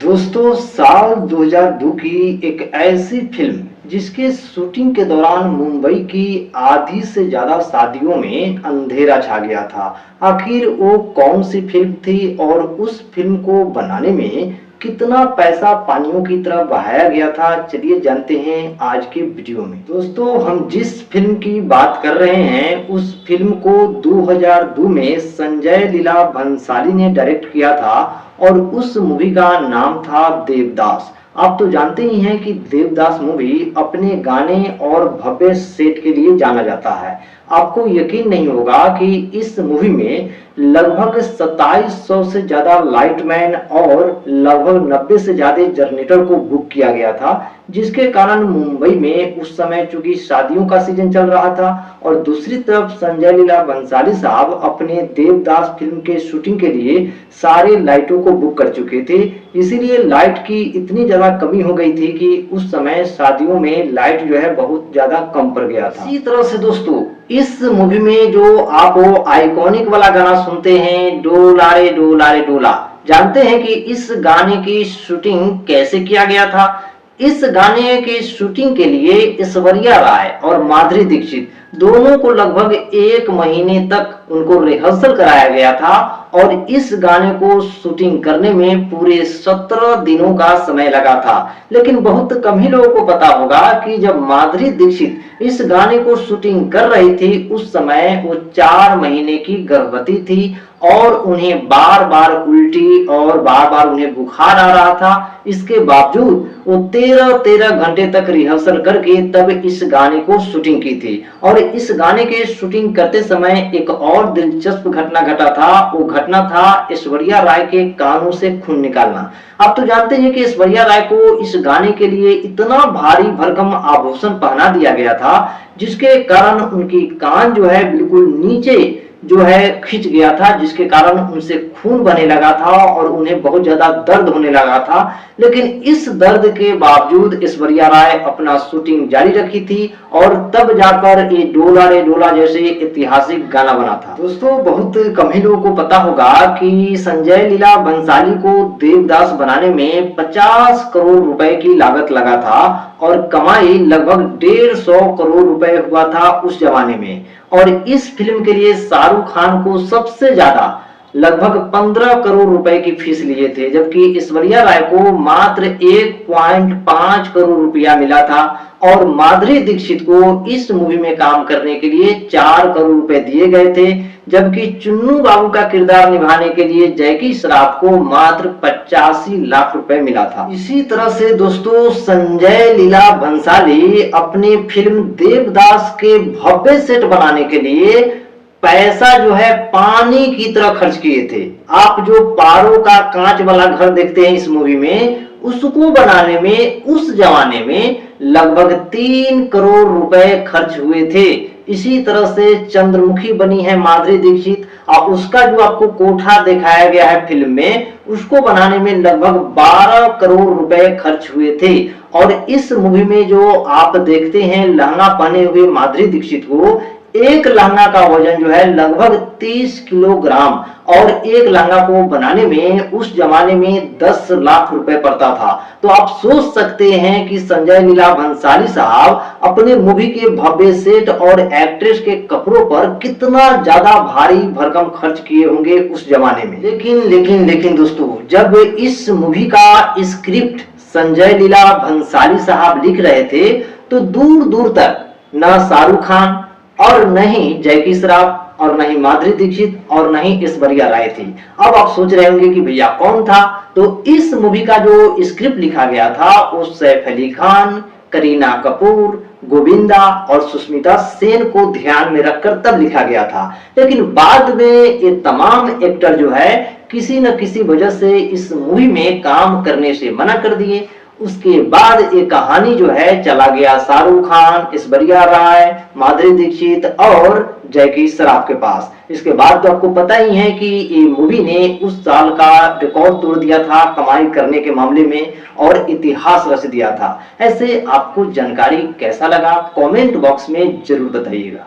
दोस्तों, साल 2002 की एक ऐसी फिल्म जिसके शूटिंग के दौरान मुंबई की आधी से ज्यादा शादियों में अंधेरा छा गया था। आखिर वो कौन सी फिल्म थी और उस फिल्म को बनाने में कितना पैसा पानियों की तरह बहाया गया था, चलिए जानते हैं आज के वीडियो में। दोस्तों, हम जिस फिल्म की बात कर रहे हैं उस फिल्म को 2002 में संजय लीला भंसाली ने डायरेक्ट किया था और उस मूवी का नाम था देवदास। आप तो जानते ही हैं कि देवदास मूवी अपने गाने और भव्य सेट के लिए जाना जाता है। आपको यकीन नहीं होगा कि इस मूवी में लगभग 2700 से ज्यादा लाइटमैन और लगभग 90 से ज्यादा जनरेटर को बुक किया गया था, जिसके कारण मुंबई में उस समय चूंकि शादियों का सीजन चल रहा था और दूसरी तरफ संजय लीला भंसाली साहब अपने देवदास फिल्म के शूटिंग के लिए सारे लाइटों को बुक कर चुके थे। इसीलिए लाइट की इतनी ज्यादा कमी हो गई थी कि उस समय शादियों में लाइट जो है बहुत ज्यादा कम पड़ गया था। इसी तरह से दोस्तों, इस मूवी में जो आप वो आइकॉनिक वाला गाना सुनते हैं, डोला रे डोला रे डोला, जानते हैं कि इस गाने की शूटिंग कैसे किया गया था? इस गाने की शूटिंग के लिए ऐश्वर्या राय और माधुरी दीक्षित दोनों को लगभग 1 महीने तक उनको रिहर्सल कराया गया था और इस गाने को शूटिंग करने में पूरे 17 दिनों का समय लगा था। लेकिन बहुत कम ही लोगों को पता होगा कि जब माधुरी दीक्षित इस गाने को शूटिंग कर रही थी उस समय वो 4 महीने की गर्भवती थी और उन्हें बार बार उल्टी और बार बार उन्हें बुखार आ रहा था। इसके बावजूद वो 13 घंटे तक रिहर्सल करके तब इस गाने को शूटिंग की थी। और इस गाने के शूटिंग करते समय एक और दिलचस्प घटना घटा था। वो घटना था ऐश्वर्या राय के कानों से खून निकालना। आप तो जानते हैं कि ऐश्वर्या राय को इस गाने के लिए इतना भारी भरकम आभूषण पहना दिया गया था जिसके कारण उनकी कान जो है बिल्कुल नीचे जो है खिंच गया था, जिसके कारण उनसे खून बहने लगा था और उन्हें बहुत ज्यादा दर्द होने लगा था। लेकिन इस दर्द के बावजूद ऐश्वर्या राय अपना शूटिंग जारी रखी थी और तब जाकर ये डोला रे डोला जैसे ऐतिहासिक गाना बना था। दोस्तों, बहुत कम ही लोगों को पता होगा कि संजय लीला भंसाली को देवदास बनाने में 50 करोड़ रुपए की लागत लगा था और कमाई लगभग 150 करोड़ रुपए हुआ था उस जमाने में। और इस फिल्म के लिए शाहरुख खान को सबसे ज्यादा लगभग 15 करोड़ रुपए की फीस लिए थे, जबकि ऐश्वर्या राय को मात्र 1.5 करोड़ रुपया मिला था और माधुरी दीक्षित को इस मूवी में काम करने के लिए 4 करोड़ रुपए दिए गए थे, जबकि चुन्नू बाबू का किरदार निभाने के लिए जैकी श्रॉफ को मात्र 85 लाख रुपए मिला था। इसी तरह से दोस्तों, संजय लीला भंसाली अपनी फिल्म देवदास के भव्य सेट बनाने के लिए पैसा जो है पानी की तरह खर्च किए थे। आप जो पारो का कांच वाला घर देखते हैं इस मूवी में, उसको बनाने में उस जमाने में लगभग 3 करोड़ रुपए खर्च हुए थे। इसी तरह से चंद्रमुखी बनी है माधुरी दीक्षित और उसका जो आपको कोठा दिखाया गया है फिल्म में, उसको बनाने में लगभग 12 करोड़ रुपए खर्च हुए थे। और इस मूवी में जो आप देखते हैं लहंगा पहने हुए माधुरी दीक्षित को, एक लहंगा का वजन जो है लगभग 30 किलोग्राम और एक लहंगा को बनाने में उस जमाने में 10 लाख रुपए पड़ता था। तो आप सोच सकते हैं कि संजय लीला भंसाली साहब अपने मूवी के भव्य सेट और एक्ट्रेस के कपड़ों पर कितना ज्यादा भारी भरकम खर्च किए होंगे उस जमाने में। लेकिन दोस्तों, जब इस मूवी का स्क्रिप्ट संजय लीला भंसाली साहब लिख रहे थे तो दूर दूर तक न शाहरुख खान और न ही जैकी श्रॉफ और न ही माधुरी दीक्षित और न ही ऐश्वर्या राय थी। अब आप सोच रहे होंगे कि भैया कौन था? तो इस मूवी का जो स्क्रिप्ट लिखा गया था वो सैफ अली खान, करीना कपूर, गोविंदा और सुष्मिता सेन को ध्यान में रखकर तब लिखा गया था। लेकिन बाद में ये तमाम एक्टर जो है किसी न किसी वजह से इस मूवी में काम करने से मना कर दिए। उसके बाद ये कहानी जो है चला गया शाहरुख खान, ऐश्वर्या राय, माधुरी दीक्षित और जैकी श्रॉफ के पास। इसके बाद तो आपको पता ही है कि ये मूवी ने उस साल का रिकॉर्ड तोड़ दिया था कमाई करने के मामले में और इतिहास रच दिया था। ऐसे आपको जानकारी कैसा लगा कमेंट बॉक्स में जरूर बताइएगा।